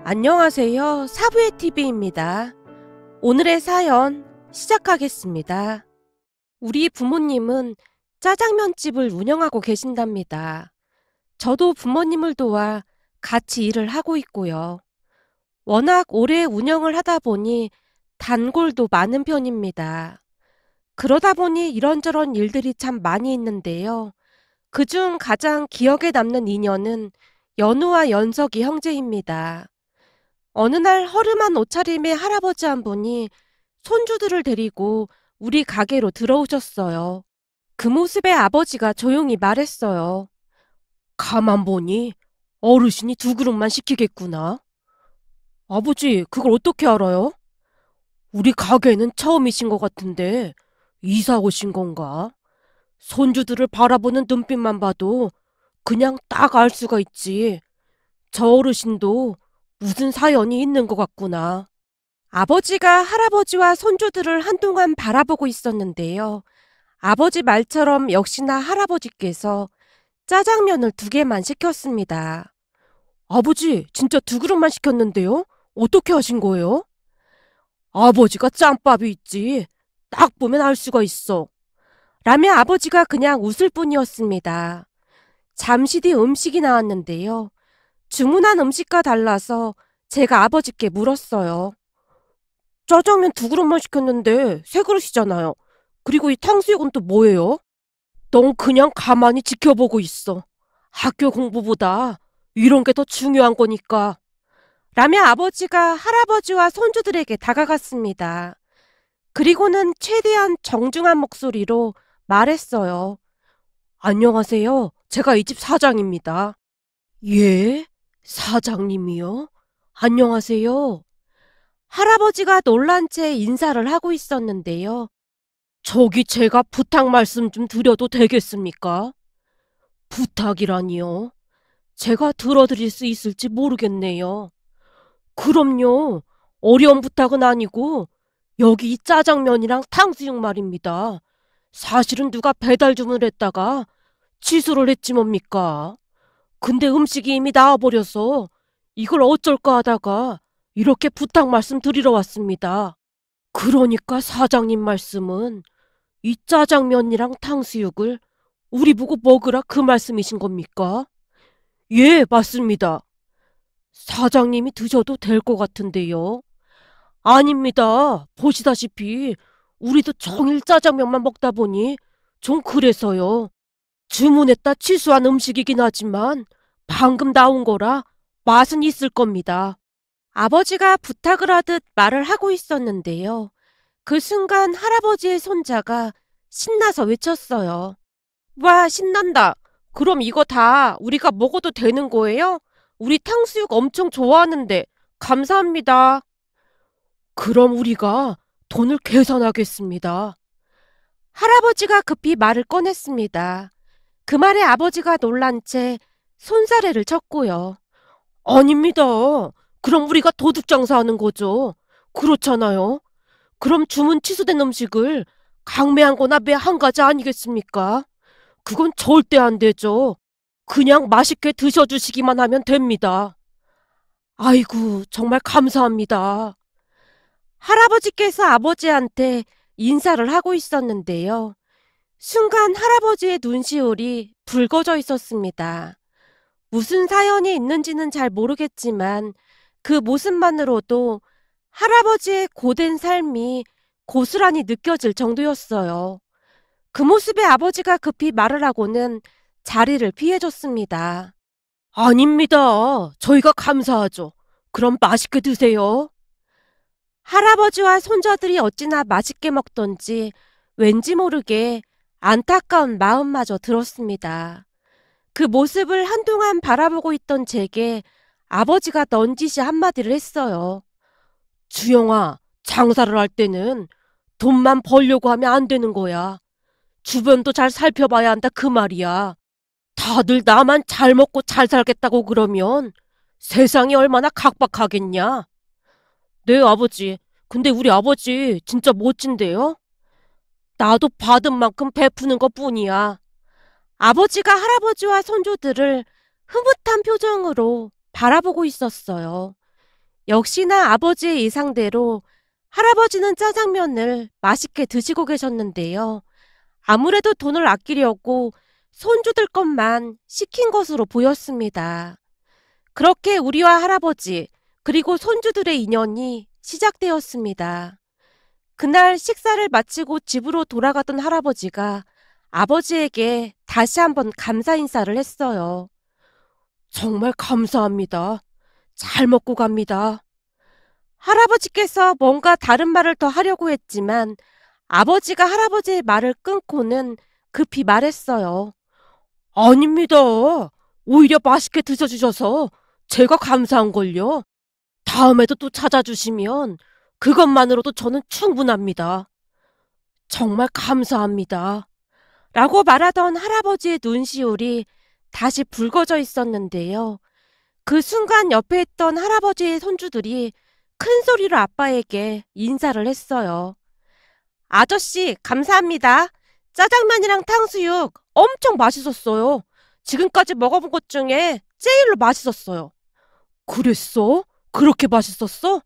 안녕하세요. 사부의 TV입니다. 오늘의 사연 시작하겠습니다. 우리 부모님은 짜장면집을 운영하고 계신답니다. 저도 부모님을 도와 같이 일을 하고 있고요. 워낙 오래 운영을 하다 보니 단골도 많은 편입니다. 그러다 보니 이런저런 일들이 참 많이 있는데요. 그중 가장 기억에 남는 인연은 연우와 연석이 형제입니다. 어느 날 허름한 옷차림의 할아버지 한 분이 손주들을 데리고 우리 가게로 들어오셨어요. 그 모습에 아버지가 조용히 말했어요. 가만 보니 어르신이 두 그릇만 시키겠구나. 아버지, 그걸 어떻게 알아요? 우리 가게는 처음이신 것 같은데 이사 오신 건가? 손주들을 바라보는 눈빛만 봐도 그냥 딱 알 수가 있지. 저 어르신도 무슨 사연이 있는 것 같구나. 아버지가 할아버지와 손주들을 한동안 바라보고 있었는데요. 아버지 말처럼 역시나 할아버지께서 짜장면을 2개만 시켰습니다. 아버지, 진짜 2그릇만 시켰는데요? 어떻게 하신 거예요? 아버지가 짬밥이 있지. 딱 보면 알 수가 있어. 라며 아버지가 그냥 웃을 뿐이었습니다. 잠시 뒤 음식이 나왔는데요. 주문한 음식과 달라서 제가 아버지께 물었어요. 짜장면 2그릇만 시켰는데 3그릇이잖아요. 그리고 이 탕수육은 또 뭐예요? 넌 그냥 가만히 지켜보고 있어. 학교 공부보다 이런 게 더 중요한 거니까. 라며 아버지가 할아버지와 손주들에게 다가갔습니다. 그리고는 최대한 정중한 목소리로 말했어요. 안녕하세요. 제가 이 집 사장입니다. 예? 사장님이요? 안녕하세요. 할아버지가 놀란 채 인사를 하고 있었는데요. 저기 제가 부탁 말씀 좀 드려도 되겠습니까? 부탁이라니요? 제가 들어드릴 수 있을지 모르겠네요. 그럼요. 어려운 부탁은 아니고 여기 이 짜장면이랑 탕수육 말입니다. 사실은 누가 배달 주문을 했다가 취소를 했지 뭡니까? 근데 음식이 이미 나와버려서 이걸 어쩔까 하다가 이렇게 부탁 말씀 드리러 왔습니다. 그러니까 사장님 말씀은 이 짜장면이랑 탕수육을 우리 보고 먹으라 그 말씀이신 겁니까? 예, 맞습니다. 사장님이 드셔도 될 것 같은데요. 아닙니다. 보시다시피 우리도 종일 짜장면만 먹다 보니 좀 그래서요. 주문했다 취소한 음식이긴 하지만 방금 나온 거라 맛은 있을 겁니다. 아버지가 부탁을 하듯 말을 하고 있었는데요. 그 순간 할아버지의 손자가 신나서 외쳤어요. 와, 신난다. 그럼 이거 다 우리가 먹어도 되는 거예요? 우리 탕수육 엄청 좋아하는데. 감사합니다. 그럼 우리가 돈을 계산하겠습니다. 할아버지가 급히 말을 꺼냈습니다. 그 말에 아버지가 놀란 채 손사래를 쳤고요. 아닙니다. 그럼 우리가 도둑 장사하는 거죠. 그렇잖아요. 그럼 주문 취소된 음식을 강매한 거나 매한 가지 아니겠습니까? 그건 절대 안 되죠. 그냥 맛있게 드셔주시기만 하면 됩니다. 아이고, 정말 감사합니다. 할아버지께서 아버지한테 인사를 하고 있었는데요. 순간 할아버지의 눈시울이 붉어져 있었습니다. 무슨 사연이 있는지는 잘 모르겠지만 그 모습만으로도 할아버지의 고된 삶이 고스란히 느껴질 정도였어요. 그 모습에 아버지가 급히 말을 하고는 자리를 피해줬습니다. 아닙니다. 저희가 감사하죠. 그럼 맛있게 드세요. 할아버지와 손자들이 어찌나 맛있게 먹던지 왠지 모르게 안타까운 마음마저 들었습니다. 그 모습을 한동안 바라보고 있던 제게 아버지가 넌지시 한마디를 했어요. 주영아, 장사를 할 때는 돈만 벌려고 하면 안 되는 거야. 주변도 잘 살펴봐야 한다 그 말이야. 다들 나만 잘 먹고 잘 살겠다고 그러면 세상이 얼마나 각박하겠냐. 네, 아버지. 근데 우리 아버지 진짜 멋진데요? 나도 받은 만큼 베푸는 것뿐이야. 아버지가 할아버지와 손주들을 흐뭇한 표정으로 바라보고 있었어요. 역시나 아버지의 예상대로 할아버지는 짜장면을 맛있게 드시고 계셨는데요. 아무래도 돈을 아끼려고 손주들 것만 시킨 것으로 보였습니다. 그렇게 우리와 할아버지, 그리고 손주들의 인연이 시작되었습니다. 그날 식사를 마치고 집으로 돌아가던 할아버지가 아버지에게 다시 한번 감사 인사를 했어요. 정말 감사합니다. 잘 먹고 갑니다. 할아버지께서 뭔가 다른 말을 더 하려고 했지만 아버지가 할아버지의 말을 끊고는 급히 말했어요. 아닙니다. 오히려 맛있게 드셔주셔서 제가 감사한걸요. 다음에도 또 찾아주시면 그것만으로도 저는 충분합니다. 정말 감사합니다. 라고 말하던 할아버지의 눈시울이 다시 붉어져 있었는데요. 그 순간 옆에 있던 할아버지의 손주들이 큰 소리로 아빠에게 인사를 했어요. 아저씨, 감사합니다. 짜장면이랑 탕수육 엄청 맛있었어요. 지금까지 먹어본 것 중에 제일로 맛있었어요. 그랬어? 그렇게 맛있었어?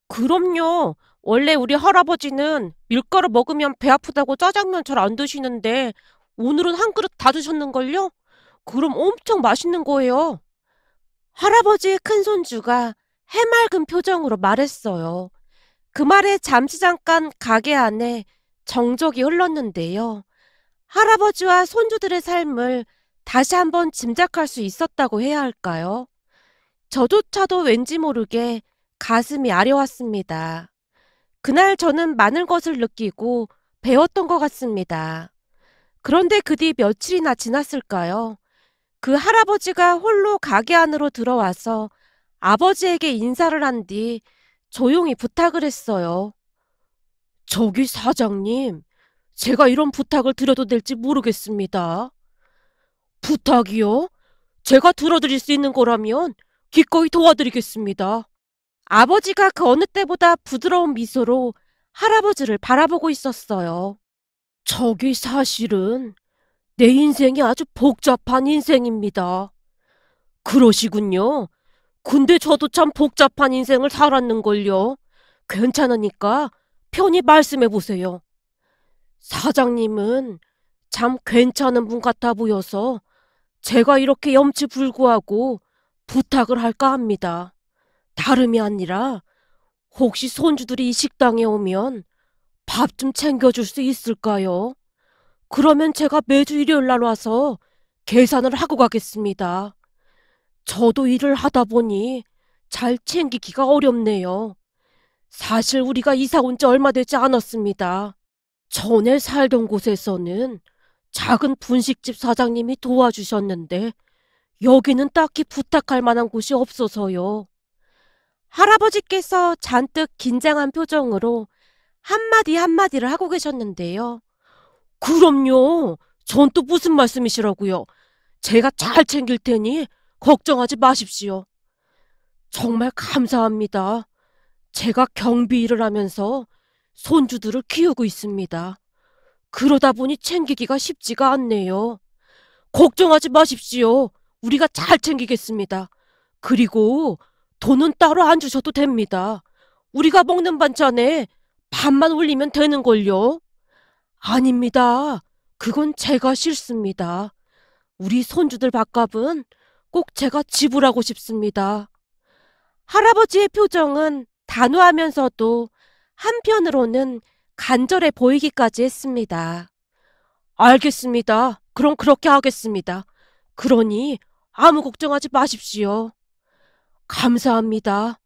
그럼요. 원래 우리 할아버지는 밀가루 먹으면 배 아프다고 짜장면 잘 안 드시는데 오늘은 한 그릇 다 드셨는걸요? 그럼 엄청 맛있는 거예요. 할아버지의 큰 손주가 해맑은 표정으로 말했어요. 그 말에 잠시 잠깐 가게 안에 정적이 흘렀는데요. 할아버지와 손주들의 삶을 다시 한번 짐작할 수 있었다고 해야 할까요? 저조차도 왠지 모르게 가슴이 아려왔습니다. 그날 저는 많은 것을 느끼고 배웠던 것 같습니다. 그런데 그 뒤 며칠이나 지났을까요? 그 할아버지가 홀로 가게 안으로 들어와서 아버지에게 인사를 한 뒤 조용히 부탁을 했어요. 저기 사장님, 제가 이런 부탁을 드려도 될지 모르겠습니다. 부탁이요? 제가 들어드릴 수 있는 거라면 기꺼이 도와드리겠습니다. 아버지가 그 어느 때보다 부드러운 미소로 할아버지를 바라보고 있었어요. 저기 사실은 내 인생이 아주 복잡한 인생입니다. 그러시군요. 근데 저도 참 복잡한 인생을 살았는걸요. 괜찮으니까 편히 말씀해 보세요. 사장님은 참 괜찮은 분 같아 보여서 제가 이렇게 염치불구하고 부탁을 할까 합니다. 다름이 아니라 혹시 손주들이 이 식당에 오면 밥 좀 챙겨줄 수 있을까요? 그러면 제가 매주 일요일 날 와서 계산을 하고 가겠습니다. 저도 일을 하다 보니 잘 챙기기가 어렵네요. 사실 우리가 이사 온 지 얼마 되지 않았습니다. 전에 살던 곳에서는 작은 분식집 사장님이 도와주셨는데 여기는 딱히 부탁할 만한 곳이 없어서요. 할아버지께서 잔뜩 긴장한 표정으로 한마디 한마디를 하고 계셨는데요. 그럼요. 전 또 무슨 말씀이시라고요. 제가 잘 챙길 테니 걱정하지 마십시오. 정말 감사합니다. 제가 경비 일을 하면서 손주들을 키우고 있습니다. 그러다 보니 챙기기가 쉽지가 않네요. 걱정하지 마십시오. 우리가 잘 챙기겠습니다. 그리고 돈은 따로 안 주셔도 됩니다. 우리가 먹는 반찬에 밥만 올리면 되는걸요. 아닙니다. 그건 제가 싫습니다. 우리 손주들 밥값은 꼭 제가 지불하고 싶습니다. 할아버지의 표정은 단호하면서도 한편으로는 간절해 보이기까지 했습니다. 알겠습니다. 그럼 그렇게 하겠습니다. 그러니 아무 걱정하지 마십시오. 감사합니다.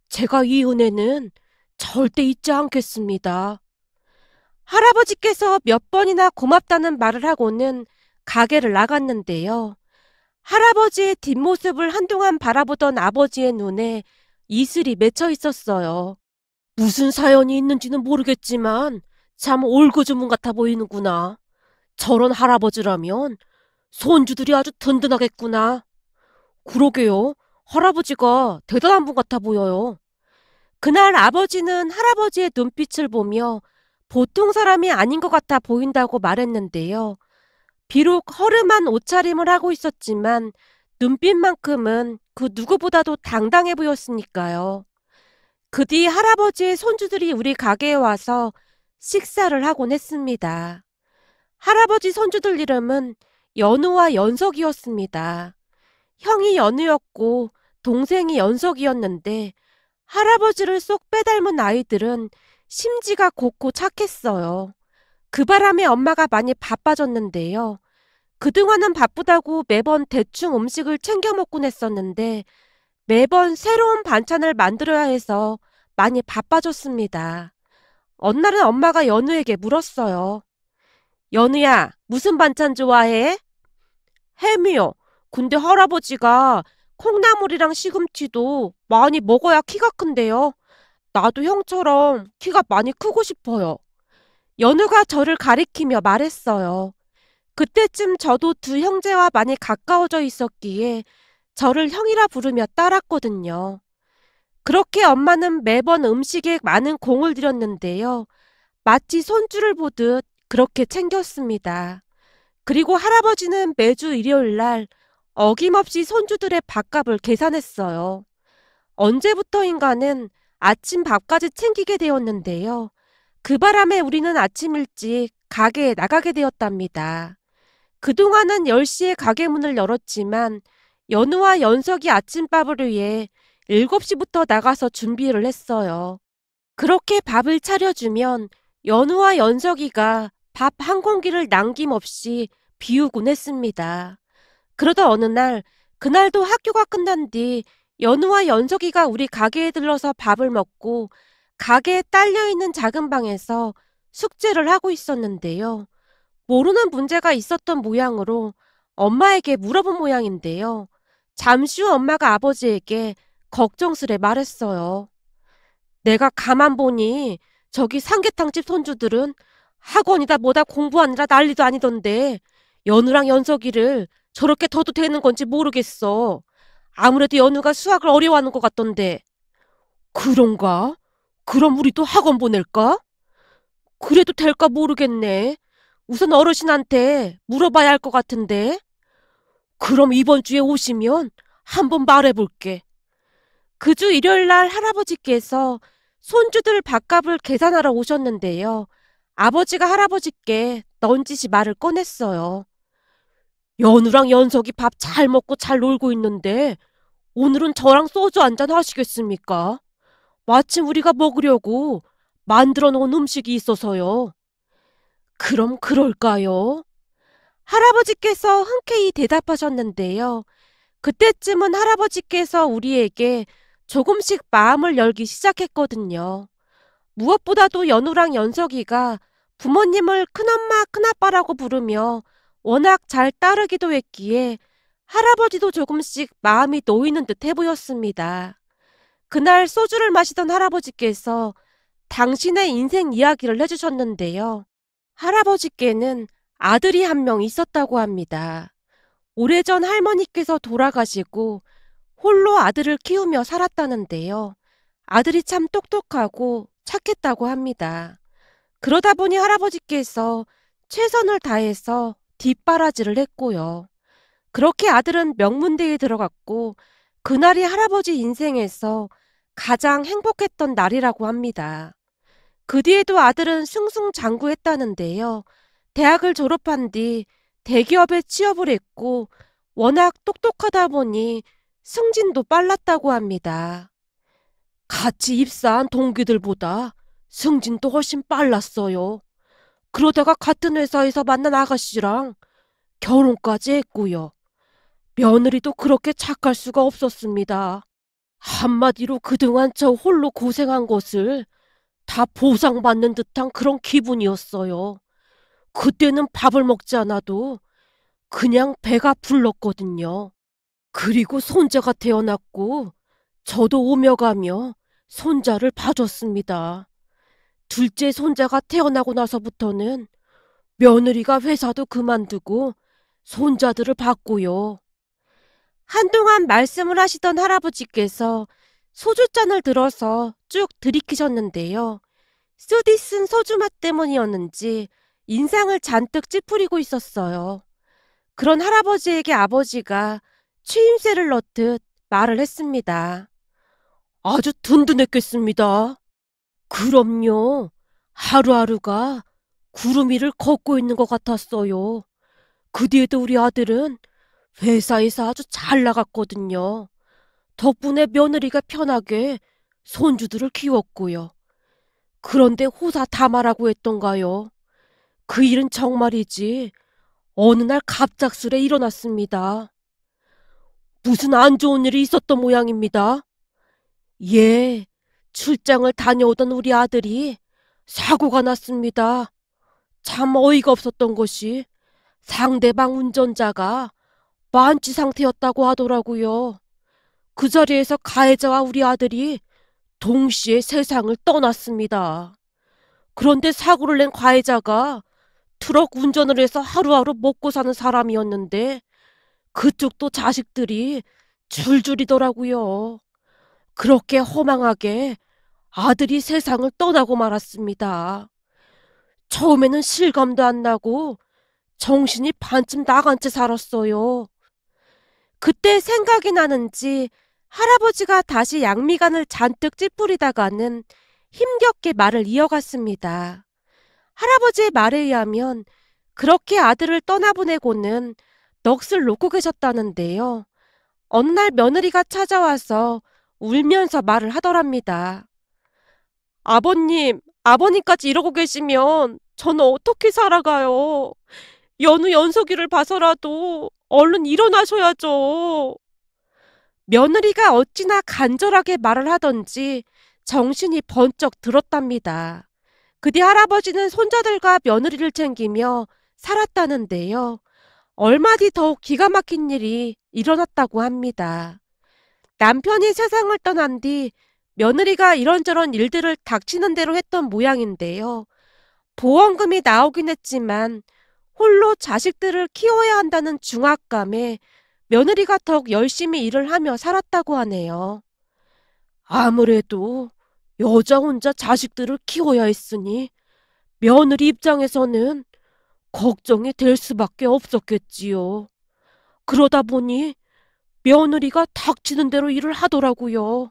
제가 이 은혜는 절대 잊지 않겠습니다. 할아버지께서 몇 번이나 고맙다는 말을 하고는 가게를 나갔는데요. 할아버지의 뒷모습을 한동안 바라보던 아버지의 눈에 이슬이 맺혀 있었어요. 무슨 사연이 있는지는 모르겠지만 참 올고주문 같아 보이는구나. 저런 할아버지라면 손주들이 아주 든든하겠구나. 그러게요. 할아버지가 대단한 분 같아 보여요. 그날 아버지는 할아버지의 눈빛을 보며 보통 사람이 아닌 것 같아 보인다고 말했는데요. 비록 허름한 옷차림을 하고 있었지만 눈빛만큼은 그 누구보다도 당당해 보였으니까요. 그 뒤 할아버지의 손주들이 우리 가게에 와서 식사를 하곤 했습니다. 할아버지 손주들 이름은 연우와 연석이었습니다. 형이 연우였고 동생이 연석이었는데 할아버지를 쏙 빼닮은 아이들은 심지가 곱고 착했어요. 그 바람에 엄마가 많이 바빠졌는데요. 그동안은 바쁘다고 매번 대충 음식을 챙겨 먹곤 했었는데 매번 새로운 반찬을 만들어야 해서 많이 바빠졌습니다. 어느 날은 엄마가 연우에게 물었어요. 연우야, 무슨 반찬 좋아해? 햄이요. 근데 할아버지가 콩나물이랑 시금치도 많이 먹어야 키가 큰데요. 나도 형처럼 키가 많이 크고 싶어요. 연우가 저를 가리키며 말했어요. 그때쯤 저도 두 형제와 많이 가까워져 있었기에 저를 형이라 부르며 따랐거든요. 그렇게 엄마는 매번 음식에 많은 공을 들였는데요. 마치 손주를 보듯 그렇게 챙겼습니다. 그리고 할아버지는 매주 일요일 날 어김없이 손주들의 밥값을 계산했어요. 언제부터인가는 아침 밥까지 챙기게 되었는데요. 그 바람에 우리는 아침 일찍 가게에 나가게 되었답니다. 그동안은 10시에 가게 문을 열었지만 연우와 연석이 아침밥을 위해 7시부터 나가서 준비를 했어요. 그렇게 밥을 차려주면 연우와 연석이가 밥 한 공기를 남김없이 비우곤 했습니다. 그러다 어느 날, 그날도 학교가 끝난 뒤 연우와 연석이가 우리 가게에 들러서 밥을 먹고 가게에 딸려있는 작은 방에서 숙제를 하고 있었는데요. 모르는 문제가 있었던 모양으로 엄마에게 물어본 모양인데요. 잠시 후 엄마가 아버지에게 걱정스레 말했어요. 내가 가만 보니 저기 삼계탕집 손주들은 학원이다 뭐다 공부하느라 난리도 아니던데 연우랑 연석이를 저렇게 둬도 되는 건지 모르겠어. 아무래도 연우가 수학을 어려워하는 것 같던데. 그런가? 그럼 우리도 학원 보낼까? 그래도 될까 모르겠네. 우선 어르신한테 물어봐야 할 것 같은데. 그럼 이번 주에 오시면 한번 말해볼게. 그 주 일요일 날 할아버지께서 손주들 밥값을 계산하러 오셨는데요. 아버지가 할아버지께 넌지시 말을 꺼냈어요. 연우랑 연석이 밥 잘 먹고 잘 놀고 있는데 오늘은 저랑 소주 한잔 하시겠습니까? 마침 우리가 먹으려고 만들어 놓은 음식이 있어서요. 그럼 그럴까요? 할아버지께서 흔쾌히 대답하셨는데요. 그때쯤은 할아버지께서 우리에게 조금씩 마음을 열기 시작했거든요. 무엇보다도 연우랑 연석이가 부모님을 큰엄마, 큰아빠라고 부르며 워낙 잘 따르기도 했기에 할아버지도 조금씩 마음이 놓이는 듯 해보였습니다. 그날 소주를 마시던 할아버지께서 당신의 인생 이야기를 해주셨는데요. 할아버지께는 아들이 한 명 있었다고 합니다. 오래전 할머니께서 돌아가시고 홀로 아들을 키우며 살았다는데요. 아들이 참 똑똑하고 착했다고 합니다. 그러다 보니 할아버지께서 최선을 다해서 뒷바라지를 했고요. 그렇게 아들은 명문대에 들어갔고 그날이 할아버지 인생에서 가장 행복했던 날이라고 합니다. 그 뒤에도 아들은 승승장구했다는데요. 대학을 졸업한 뒤 대기업에 취업을 했고 워낙 똑똑하다 보니 승진도 빨랐다고 합니다. 같이 입사한 동기들보다 승진도 훨씬 빨랐어요. 그러다가 같은 회사에서 만난 아가씨랑 결혼까지 했고요. 며느리도 그렇게 착할 수가 없었습니다. 한마디로 그동안 저 홀로 고생한 것을 다 보상받는 듯한 그런 기분이었어요. 그때는 밥을 먹지 않아도 그냥 배가 불렀거든요. 그리고 손자가 태어났고 저도 오며 가며 손자를 봐줬습니다. 둘째 손자가 태어나고 나서부터는 며느리가 회사도 그만두고 손자들을 봤고요. 한동안 말씀을 하시던 할아버지께서 소주잔을 들어서 쭉 들이키셨는데요. 쓰디 쓴 소주 맛 때문이었는지 인상을 잔뜩 찌푸리고 있었어요. 그런 할아버지에게 아버지가 추임새를 넣듯 말을 했습니다. 아주 든든했겠습니다. 그럼요. 하루하루가 구름 위를 걷고 있는 것 같았어요. 그 뒤에도 우리 아들은 회사에서 아주 잘 나갔거든요. 덕분에 며느리가 편하게 손주들을 키웠고요. 그런데 호사다마라고 했던가요? 그 일은 정말이지 어느 날 갑작스레 일어났습니다. 무슨 안 좋은 일이 있었던 모양입니다. 예, 출장을 다녀오던 우리 아들이 사고가 났습니다. 참 어이가 없었던 것이 상대방 운전자가 만취 상태였다고 하더라고요. 그 자리에서 가해자와 우리 아들이 동시에 세상을 떠났습니다. 그런데 사고를 낸 가해자가 트럭 운전을 해서 하루하루 먹고 사는 사람이었는데 그쪽도 자식들이 줄줄이더라고요. 그렇게 허망하게 아들이 세상을 떠나고 말았습니다. 처음에는 실감도 안 나고 정신이 반쯤 나간 채 살았어요. 그때 생각이 나는지 할아버지가 다시 양미간을 잔뜩 찌푸리다가는 힘겹게 말을 이어갔습니다. 할아버지의 말에 의하면 그렇게 아들을 떠나보내고는 넋을 놓고 계셨다는데요. 어느 날 며느리가 찾아와서 울면서 말을 하더랍니다. 아버님, 아버님까지 이러고 계시면 저는 어떻게 살아가요? 연우 연석이를 봐서라도 얼른 일어나셔야죠. 며느리가 어찌나 간절하게 말을 하던지 정신이 번쩍 들었답니다. 그 뒤 할아버지는 손자들과 며느리를 챙기며 살았다는데요. 얼마 뒤 더욱 기가 막힌 일이 일어났다고 합니다. 남편이 세상을 떠난 뒤 며느리가 이런저런 일들을 닥치는 대로 했던 모양인데요. 보험금이 나오긴 했지만 홀로 자식들을 키워야 한다는 중압감에 며느리가 더욱 열심히 일을 하며 살았다고 하네요. 아무래도 여자 혼자 자식들을 키워야 했으니 며느리 입장에서는 걱정이 될 수밖에 없었겠지요. 그러다 보니 며느리가 닥치는 대로 일을 하더라고요.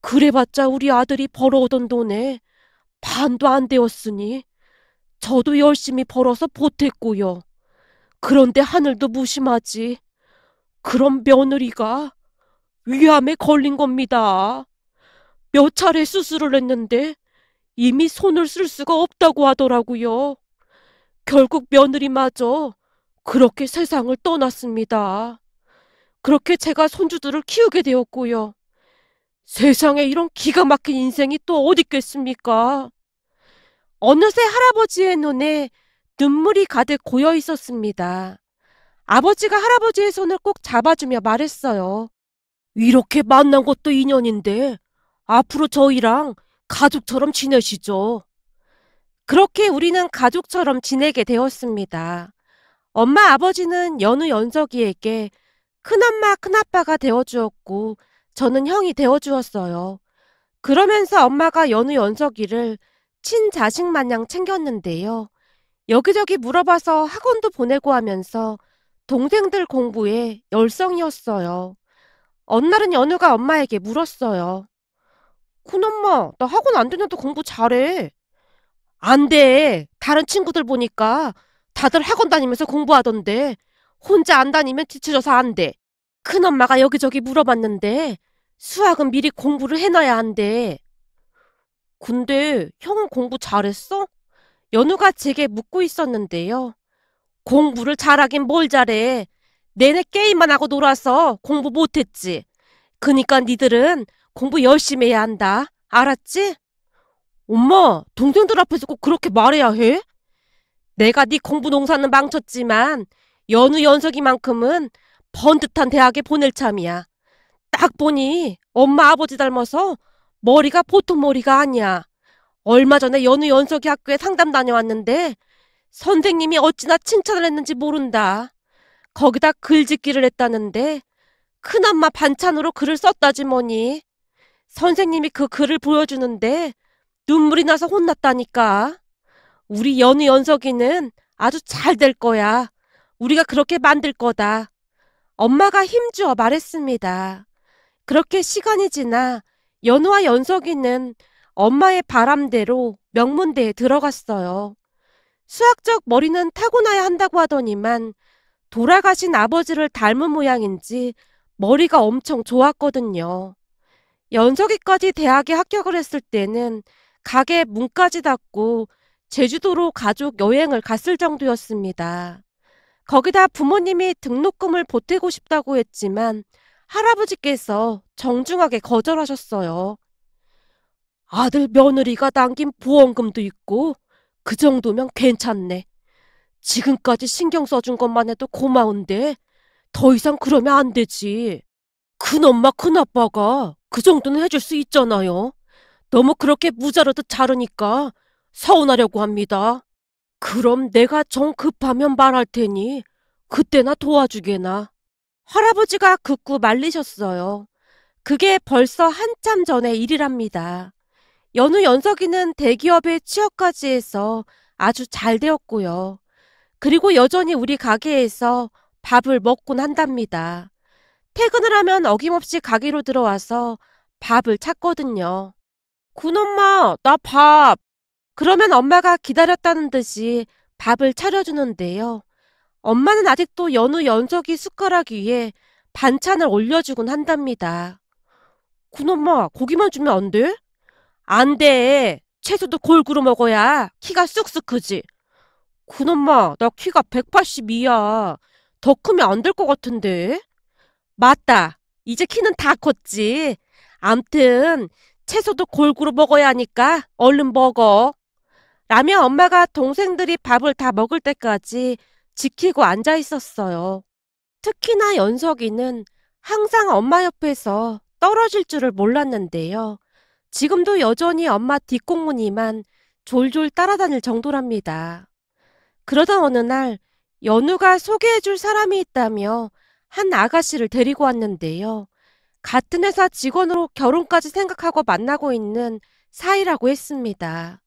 그래봤자 우리 아들이 벌어오던 돈에 반도 안 되었으니 저도 열심히 벌어서 보탰고요. 그런데 하늘도 무심하지. 그럼 며느리가 위암에 걸린 겁니다. 몇 차례 수술을 했는데 이미 손을 쓸 수가 없다고 하더라고요. 결국 며느리마저 그렇게 세상을 떠났습니다. 그렇게 제가 손주들을 키우게 되었고요. 세상에 이런 기가 막힌 인생이 또 어디 있겠습니까? 어느새 할아버지의 눈에 눈물이 가득 고여 있었습니다. 아버지가 할아버지의 손을 꼭 잡아주며 말했어요. 이렇게 만난 것도 인연인데 앞으로 저희랑 가족처럼 지내시죠. 그렇게 우리는 가족처럼 지내게 되었습니다. 엄마 아버지는 연우 연석이에게 큰엄마 큰아빠가 되어주었고 저는 형이 되어주었어요. 그러면서 엄마가 연우 연석이를 친자식 마냥 챙겼는데요. 여기저기 물어봐서 학원도 보내고 하면서 동생들 공부에 열성이었어요. 어느 날은 연우가 엄마에게 물었어요. 큰엄마, 나 학원 안 다녀도 공부 잘해. 안 돼. 다른 친구들 보니까 다들 학원 다니면서 공부하던데 혼자 안 다니면 뒤처져서 안 돼. 큰엄마가 여기저기 물어봤는데 수학은 미리 공부를 해놔야 한대. 근데 형은 공부 잘했어? 연우가 제게 묻고 있었는데요. 공부를 잘하긴 뭘 잘해. 내내 게임만 하고 놀아서 공부 못했지. 그니까 니들은 공부 열심히 해야 한다. 알았지? 엄마, 동생들 앞에서 꼭 그렇게 말해야 해? 내가 네 공부 농사는 망쳤지만 연우 연석이만큼은 번듯한 대학에 보낼 참이야. 딱 보니 엄마 아버지 닮아서 머리가 보통 머리가 아니야. 얼마 전에 연우 연석이 학교에 상담 다녀왔는데 선생님이 어찌나 칭찬을 했는지 모른다. 거기다 글짓기를 했다는데 큰엄마 반찬으로 글을 썼다지 뭐니. 선생님이 그 글을 보여주는데 눈물이 나서 혼났다니까. 우리 연우 연석이는 아주 잘 될 거야. 우리가 그렇게 만들 거다. 엄마가 힘주어 말했습니다. 그렇게 시간이 지나 연우와 연석이는 엄마의 바람대로 명문대에 들어갔어요. 수학적 머리는 타고나야 한다고 하더니만 돌아가신 아버지를 닮은 모양인지 머리가 엄청 좋았거든요. 연석이까지 대학에 합격을 했을 때는 가게 문까지 닫고 제주도로 가족 여행을 갔을 정도였습니다. 거기다 부모님이 등록금을 보태고 싶다고 했지만 할아버지께서 정중하게 거절하셨어요. 아들 며느리가 남긴 보험금도 있고 그 정도면 괜찮네. 지금까지 신경 써준 것만 해도 고마운데 더 이상 그러면 안 되지. 큰엄마 큰아빠가 그 정도는 해줄 수 있잖아요. 너무 그렇게 무자르듯 자르니까 서운하려고 합니다. 그럼 내가 정 급하면 말할 테니 그때나 도와주게나. 할아버지가 극구 말리셨어요. 그게 벌써 한참 전의 일이랍니다. 연우 연석이는 대기업에 취업까지 해서 아주 잘 되었고요. 그리고 여전히 우리 가게에서 밥을 먹곤 한답니다. 퇴근을 하면 어김없이 가게로 들어와서 밥을 찾거든요. 군엄마, 나 밥. 그러면 엄마가 기다렸다는 듯이 밥을 차려주는데요. 엄마는 아직도 연우 연석이 숟가락 위에 반찬을 올려주곤 한답니다. 군엄마, 고기만 주면 안 돼? 안 돼. 채소도 골고루 먹어야 키가 쑥쑥 크지. 군엄마, 나 키가 182야. 더 크면 안 될 것 같은데. 맞다. 이제 키는 다 컸지. 암튼 채소도 골고루 먹어야 하니까 얼른 먹어. 라며 엄마가 동생들이 밥을 다 먹을 때까지 지키고 앉아 있었어요. 특히나 연석이는 항상 엄마 옆에서 떨어질 줄을 몰랐는데요. 지금도 여전히 엄마 뒷공무니만 졸졸 따라다닐 정도랍니다. 그러던 어느 날 연우가 소개해줄 사람이 있다며 한 아가씨를 데리고 왔는데요. 같은 회사 직원으로 결혼까지 생각하고 만나고 있는 사이라고 했습니다.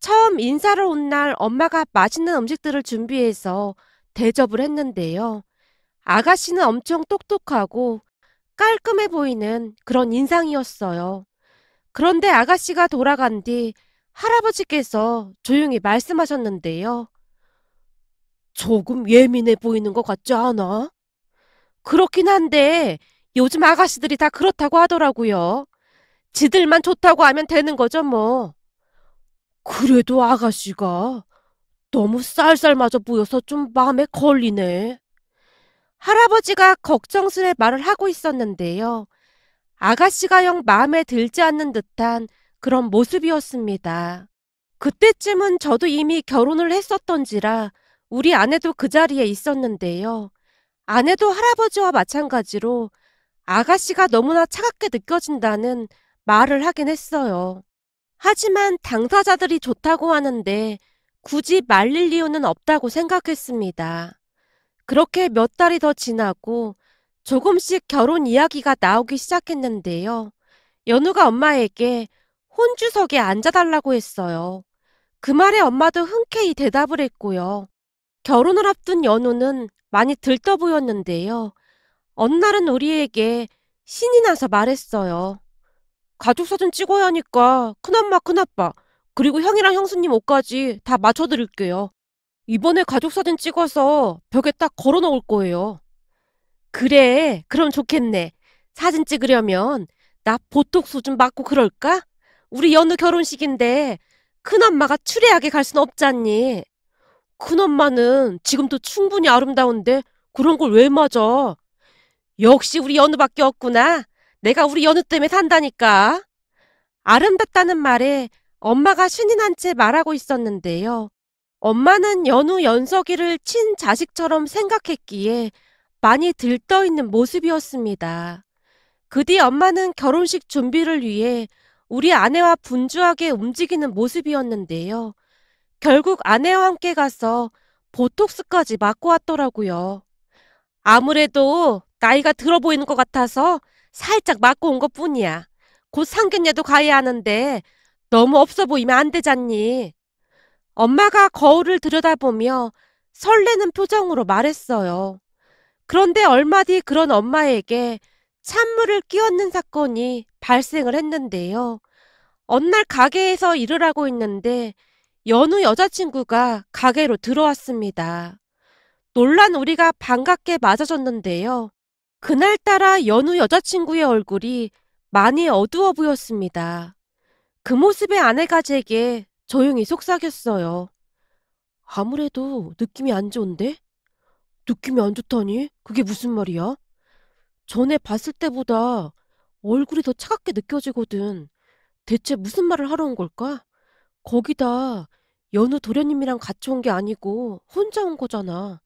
처음 인사를 온 날 엄마가 맛있는 음식들을 준비해서 대접을 했는데요. 아가씨는 엄청 똑똑하고 깔끔해 보이는 그런 인상이었어요. 그런데 아가씨가 돌아간 뒤 할아버지께서 조용히 말씀하셨는데요. 조금 예민해 보이는 것 같지 않아? 그렇긴 한데 요즘 아가씨들이 다 그렇다고 하더라고요. 지들만 좋다고 하면 되는 거죠 뭐. 그래도 아가씨가 너무 쌀쌀맞아 보여서 좀 마음에 걸리네. 할아버지가 걱정스레 말을 하고 있었는데요. 아가씨가 영 마음에 들지 않는 듯한 그런 모습이었습니다. 그때쯤은 저도 이미 결혼을 했었던지라 우리 아내도 그 자리에 있었는데요. 아내도 할아버지와 마찬가지로 아가씨가 너무나 차갑게 느껴진다는 말을 하긴 했어요. 하지만 당사자들이 좋다고 하는데 굳이 말릴 이유는 없다고 생각했습니다. 그렇게 몇 달이 더 지나고 조금씩 결혼 이야기가 나오기 시작했는데요. 연우가 엄마에게 혼주석에 앉아달라고 했어요. 그 말에 엄마도 흔쾌히 대답을 했고요. 결혼을 앞둔 연우는 많이 들떠 보였는데요. 어느 날은 우리에게 신이 나서 말했어요. 가족사진 찍어야 하니까 큰엄마 큰아빠 그리고 형이랑 형수님 옷까지 다 맞춰드릴게요. 이번에 가족사진 찍어서 벽에 딱 걸어 놓을 거예요. 그래, 그럼 좋겠네. 사진 찍으려면 나 보톡스 좀 맞고 그럴까? 우리 연우 결혼식인데 큰엄마가 추레하게 갈 순 없잖니. 큰엄마는 지금도 충분히 아름다운데 그런 걸 왜 맞아? 역시 우리 연우밖에 없구나. 내가 우리 연우 때문에 산다니까. 아름답다는 말에 엄마가 신이 난 채 말하고 있었는데요. 엄마는 연우 연석이를 친자식처럼 생각했기에 많이 들떠있는 모습이었습니다. 그 뒤 엄마는 결혼식 준비를 위해 우리 아내와 분주하게 움직이는 모습이었는데요. 결국 아내와 함께 가서 보톡스까지 맞고 왔더라고요. 아무래도 나이가 들어 보이는 것 같아서 살짝 맞고 온 것뿐이야. 곧 상견례도 가야 하는데 너무 없어 보이면 안 되잖니. 엄마가 거울을 들여다보며 설레는 표정으로 말했어요. 그런데 얼마 뒤 그런 엄마에게 찬물을 끼얹는 사건이 발생을 했는데요. 어느 날 가게에서 일을 하고 있는데 연우 여자친구가 가게로 들어왔습니다. 놀란 우리가 반갑게 맞아줬는데요. 그날따라 연우 여자친구의 얼굴이 많이 어두워 보였습니다. 그 모습에 아내가 제게 조용히 속삭였어요. 아무래도 느낌이 안 좋은데? 느낌이 안 좋다니? 그게 무슨 말이야? 전에 봤을 때보다 얼굴이 더 차갑게 느껴지거든. 대체 무슨 말을 하러 온 걸까? 거기다 연우 도련님이랑 같이 온 게 아니고 혼자 온 거잖아.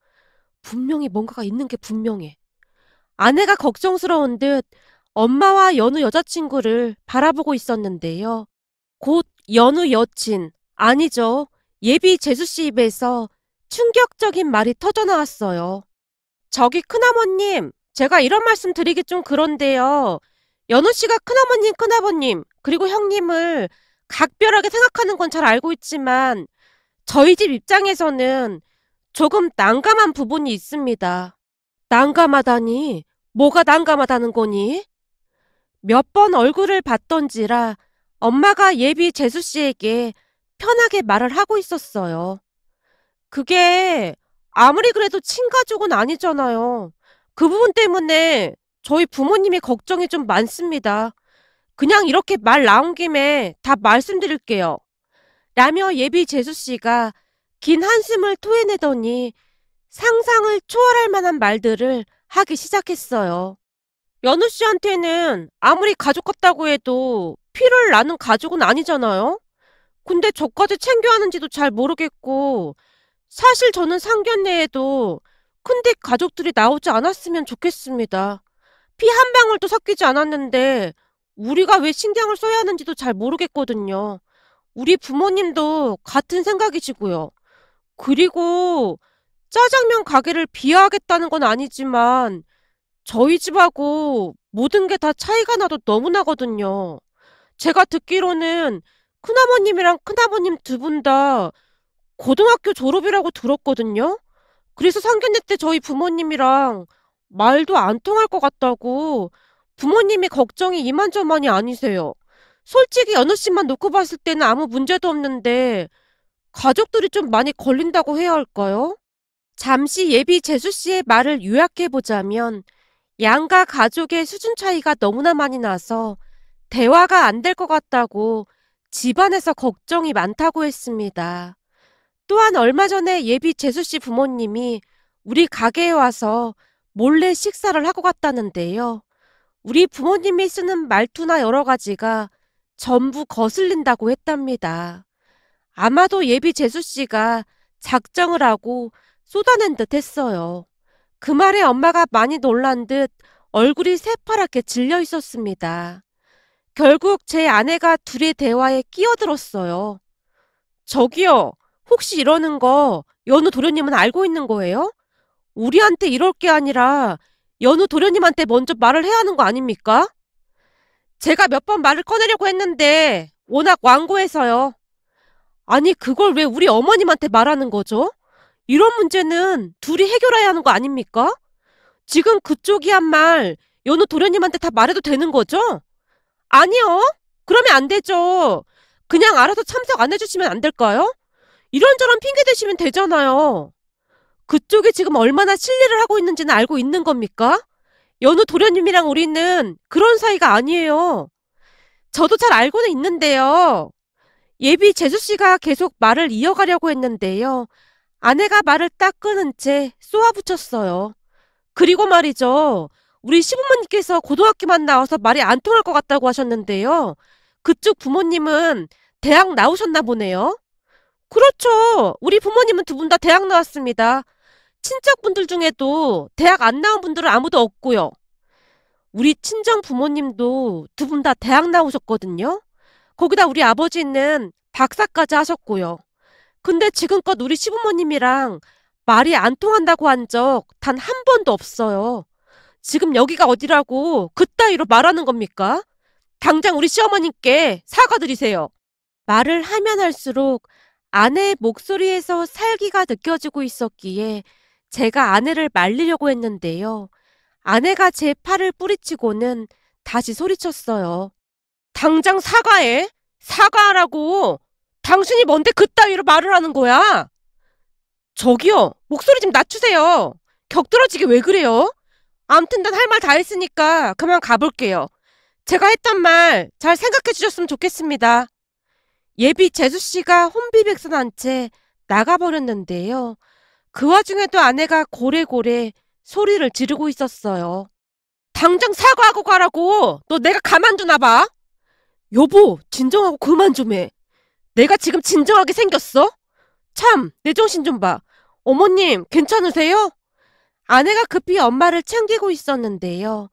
분명히 뭔가가 있는 게 분명해. 아내가 걱정스러운 듯 엄마와 연우 여자친구를 바라보고 있었는데요. 곧 연우 여친, 아니죠. 예비 재수씨 입에서 충격적인 말이 터져나왔어요. 저기 큰어머님, 제가 이런 말씀 드리기 좀 그런데요. 연우 씨가 큰어머님, 큰아버님, 그리고 형님을 각별하게 생각하는 건 잘 알고 있지만 저희 집 입장에서는 조금 난감한 부분이 있습니다. 난감하다니? 뭐가 난감하다는 거니? 몇 번 얼굴을 봤던지라 엄마가 예비 재수 씨에게 편하게 말을 하고 있었어요. 그게 아무리 그래도 친가족은 아니잖아요. 그 부분 때문에 저희 부모님이 걱정이 좀 많습니다. 그냥 이렇게 말 나온 김에 다 말씀드릴게요. 라며 예비 재수 씨가 긴 한숨을 토해내더니 상상을 초월할 만한 말들을 하기 시작했어요. 연우 씨한테는 아무리 가족 같다고 해도 피를 나는 가족은 아니잖아요? 근데 저까지 챙겨야 하는지도 잘 모르겠고, 사실 저는 상견례에도 큰데 가족들이 나오지 않았으면 좋겠습니다. 피 한 방울도 섞이지 않았는데, 우리가 왜 신경을 써야 하는지도 잘 모르겠거든요. 우리 부모님도 같은 생각이시고요. 그리고 짜장면 가게를 비하하겠다는 건 아니지만, 저희 집하고 모든 게 다 차이가 나도 너무 나거든요. 제가 듣기로는 큰어머님이랑 큰아버님 두 분 다 고등학교 졸업이라고 들었거든요. 그래서 상견례 때 저희 부모님이랑 말도 안 통할 것 같다고 부모님이 걱정이 이만저만이 아니세요. 솔직히 연우 씨만 놓고 봤을 때는 아무 문제도 없는데 가족들이 좀 많이 걸린다고 해야 할까요? 잠시 예비 재수 씨의 말을 요약해 보자면 양가 가족의 수준 차이가 너무나 많이 나서 대화가 안 될 것 같다고 집안에서 걱정이 많다고 했습니다. 또한 얼마 전에 예비 재수 씨 부모님이 우리 가게에 와서 몰래 식사를 하고 갔다는데요. 우리 부모님이 쓰는 말투나 여러 가지가 전부 거슬린다고 했답니다. 아마도 예비 재수 씨가 작정을 하고 쏟아낸 듯 했어요. 그 말에 엄마가 많이 놀란 듯 얼굴이 새파랗게 질려 있었습니다. 결국 제 아내가 둘의 대화에 끼어들었어요. 저기요, 혹시 이러는 거 연우 도련님은 알고 있는 거예요? 우리한테 이럴 게 아니라 연우 도련님한테 먼저 말을 해야 하는 거 아닙니까? 제가 몇 번 말을 꺼내려고 했는데 워낙 완고해서요. 아니, 그걸 왜 우리 어머님한테 말하는 거죠? 이런 문제는 둘이 해결해야 하는 거 아닙니까? 지금 그쪽이 한 말 연우 도련님한테 다 말해도 되는 거죠? 아니요. 그러면 안 되죠. 그냥 알아서 참석 안 해주시면 안 될까요? 이런저런 핑계 대시면 되잖아요. 그쪽이 지금 얼마나 실례를 하고 있는지는 알고 있는 겁니까? 연우 도련님이랑 우리는 그런 사이가 아니에요. 저도 잘 알고는 있는데요. 예비 재수 씨가 계속 말을 이어가려고 했는데요. 아내가 말을 딱 끊은 채 쏘아붙였어요. 그리고 말이죠. 우리 시부모님께서 고등학교만 나와서 말이 안 통할 것 같다고 하셨는데요. 그쪽 부모님은 대학 나오셨나 보네요. 그렇죠. 우리 부모님은 두 분 다 대학 나왔습니다. 친척분들 중에도 대학 안 나온 분들은 아무도 없고요. 우리 친정 부모님도 두 분 다 대학 나오셨거든요. 거기다 우리 아버지는 박사까지 하셨고요. 근데 지금껏 우리 시부모님이랑 말이 안 통한다고 한 적 단 한 번도 없어요. 지금 여기가 어디라고 그따위로 말하는 겁니까? 당장 우리 시어머님께 사과드리세요. 말을 하면 할수록 아내의 목소리에서 살기가 느껴지고 있었기에 제가 아내를 말리려고 했는데요. 아내가 제 팔을 뿌리치고는 다시 소리쳤어요. 당장 사과해. 사과하라고. 당신이 뭔데 그따위로 말을 하는 거야? 저기요, 목소리 좀 낮추세요. 격떨어지게 왜 그래요? 암튼 난 할 말 다 했으니까 그만 가볼게요. 제가 했던 말 잘 생각해 주셨으면 좋겠습니다. 예비 재수씨가 혼비백산한 채 나가버렸는데요. 그 와중에도 아내가 고래고래 소리를 지르고 있었어요. 당장 사과하고 가라고! 너 내가 가만두나 봐? 여보, 진정하고 그만 좀 해. 내가 지금 진정하게 생겼어? 참, 내 정신 좀 봐. 어머님, 괜찮으세요? 아내가 급히 엄마를 챙기고 있었는데요.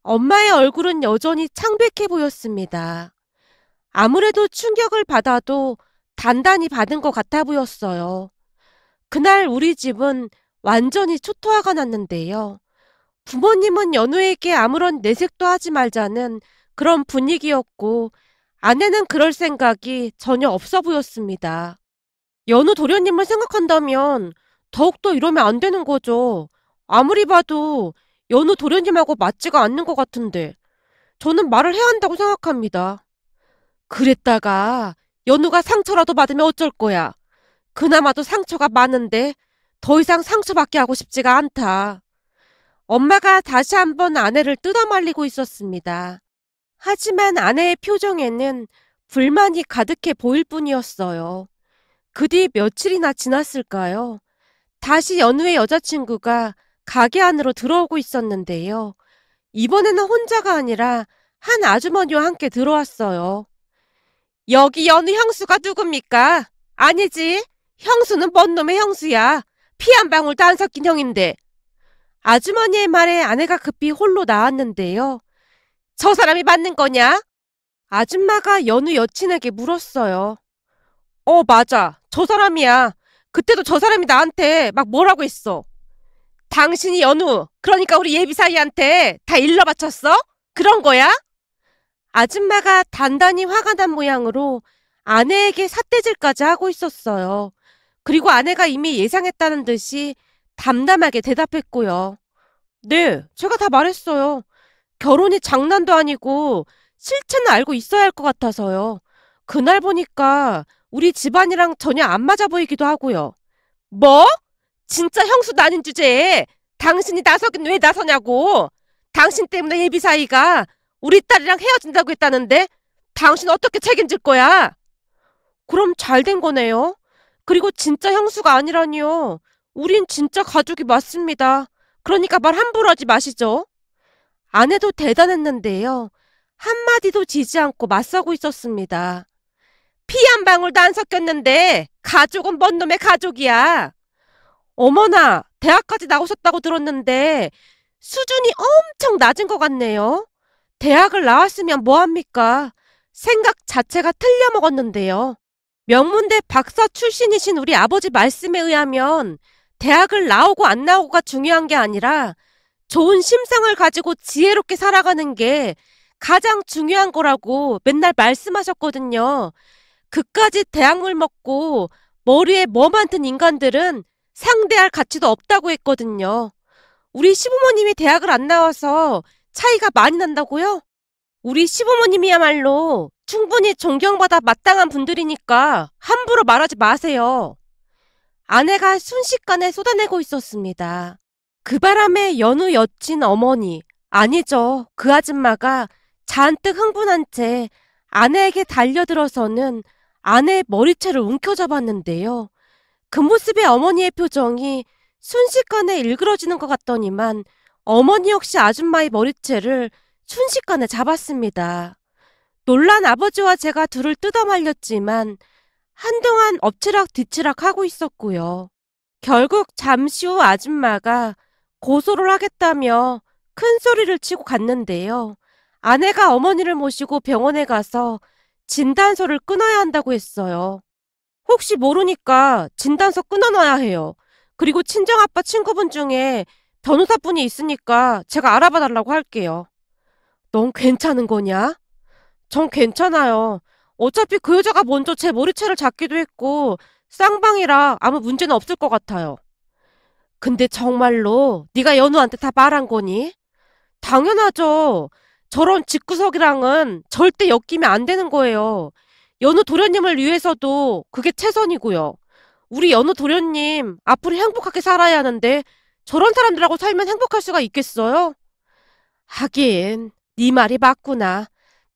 엄마의 얼굴은 여전히 창백해 보였습니다. 아무래도 충격을 받아도 단단히 받은 것 같아 보였어요. 그날 우리 집은 완전히 초토화가 났는데요. 부모님은 연우에게 아무런 내색도 하지 말자는 그런 분위기였고, 아내는 그럴 생각이 전혀 없어 보였습니다. 연우 도련님을 생각한다면 더욱더 이러면 안 되는 거죠. 아무리 봐도 연우 도련님하고 맞지가 않는 것 같은데 저는 말을 해야 한다고 생각합니다. 그랬다가 연우가 상처라도 받으면 어쩔 거야. 그나마도 상처가 많은데 더 이상 상처받게 하고 싶지가 않다. 엄마가 다시 한번 아내를 뜯어말리고 있었습니다. 하지만 아내의 표정에는 불만이 가득해 보일 뿐이었어요. 그 뒤 며칠이나 지났을까요? 다시 연우의 여자친구가 가게 안으로 들어오고 있었는데요. 이번에는 혼자가 아니라 한 아주머니와 함께 들어왔어요. 여기 연우 형수가 누굽니까? 아니지. 형수는 뭔 놈의 형수야. 피 한 방울도 안 섞인 형인데. 아주머니의 말에 아내가 급히 홀로 나왔는데요. 저 사람이 맞는 거냐? 아줌마가 연우 여친에게 물었어요. 맞아. 저 사람이야. 그때도 저 사람이 나한테 막 뭐라고 했어. 당신이 연우, 그러니까 우리 예비사이한테 다 일러 바쳤어? 그런 거야? 아줌마가 단단히 화가 난 모양으로 아내에게 삿대질까지 하고 있었어요. 그리고 아내가 이미 예상했다는 듯이 담담하게 대답했고요. 네, 제가 다 말했어요. 결혼이 장난도 아니고 실체는 알고 있어야 할 것 같아서요. 그날 보니까 우리 집안이랑 전혀 안 맞아 보이기도 하고요. 뭐? 진짜 형수도 아닌 주제에 당신이 나서긴 왜 나서냐고. 당신 때문에 예비 사이가 우리 딸이랑 헤어진다고 했다는데 당신 어떻게 책임질 거야? 그럼 잘 된 거네요. 그리고 진짜 형수가 아니라니요. 우린 진짜 가족이 맞습니다. 그러니까 말 함부로 하지 마시죠. 아내도 대단했는데요. 한마디도 지지 않고 맞서고 있었습니다. 피 한 방울도 안 섞였는데 가족은 뭔 놈의 가족이야. 어머나, 대학까지 나오셨다고 들었는데 수준이 엄청 낮은 것 같네요. 대학을 나왔으면 뭐합니까? 생각 자체가 틀려먹었는데요. 명문대 박사 출신이신 우리 아버지 말씀에 의하면 대학을 나오고 안 나오고가 중요한 게 아니라 좋은 심성을 가지고 지혜롭게 살아가는 게 가장 중요한 거라고 맨날 말씀하셨거든요. 그까지 대학물 먹고 머리에 뭐 많던 인간들은 상대할 가치도 없다고 했거든요. 우리 시부모님이 대학을 안 나와서 차이가 많이 난다고요? 우리 시부모님이야말로 충분히 존경받아 마땅한 분들이니까 함부로 말하지 마세요. 아내가 순식간에 쏟아내고 있었습니다. 그 바람에 연우 여친 어머니, 아니죠. 그 아줌마가 잔뜩 흥분한 채 아내에게 달려들어서는 아내의 머리채를 움켜잡았는데요. 그 모습에 어머니의 표정이 순식간에 일그러지는 것 같더니만 어머니 역시 아줌마의 머리채를 순식간에 잡았습니다. 놀란 아버지와 제가 둘을 뜯어말렸지만 한동안 엎치락 뒤치락 하고 있었고요. 결국 잠시 후 아줌마가 고소를 하겠다며 큰 소리를 치고 갔는데요. 아내가 어머니를 모시고 병원에 가서 진단서를 끊어야 한다고 했어요. 혹시 모르니까 진단서 끊어놔야 해요. 그리고 친정아빠 친구분 중에 변호사분이 있으니까 제가 알아봐 달라고 할게요. 넌 괜찮은 거냐? 전 괜찮아요. 어차피 그 여자가 먼저 제 머리채를 잡기도 했고 쌍방이라 아무 문제는 없을 것 같아요. 근데 정말로 네가 연우한테 다 말한 거니? 당연하죠. 저런 집구석이랑은 절대 엮이면 안 되는 거예요. 연우 도련님을 위해서도 그게 최선이고요. 우리 연우 도련님 앞으로 행복하게 살아야 하는데 저런 사람들하고 살면 행복할 수가 있겠어요? 하긴 네 말이 맞구나.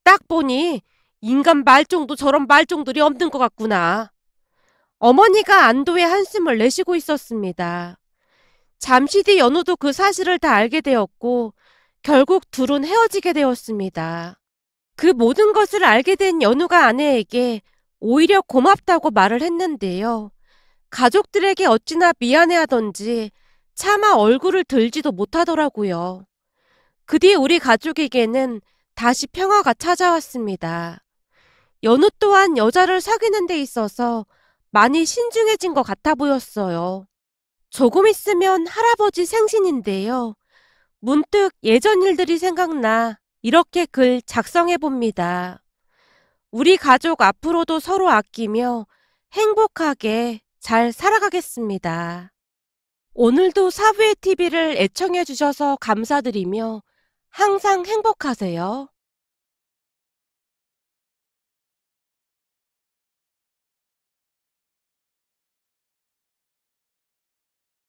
딱 보니 인간 말종도 저런 말종들이 없는 것 같구나. 어머니가 안도의 한숨을 내쉬고 있었습니다. 잠시 뒤 연우도 그 사실을 다 알게 되었고 결국 둘은 헤어지게 되었습니다. 그 모든 것을 알게 된 연우가 아내에게 오히려 고맙다고 말을 했는데요. 가족들에게 어찌나 미안해하던지 차마 얼굴을 들지도 못하더라고요. 그 뒤 우리 가족에게는 다시 평화가 찾아왔습니다. 연우 또한 여자를 사귀는 데 있어서 많이 신중해진 것 같아 보였어요. 조금 있으면 할아버지 생신인데요. 문득 예전 일들이 생각나 이렇게 글 작성해 봅니다. 우리 가족 앞으로도 서로 아끼며 행복하게 잘 살아가겠습니다. 오늘도 사부의 TV를 애청해 주셔서 감사드리며 항상 행복하세요.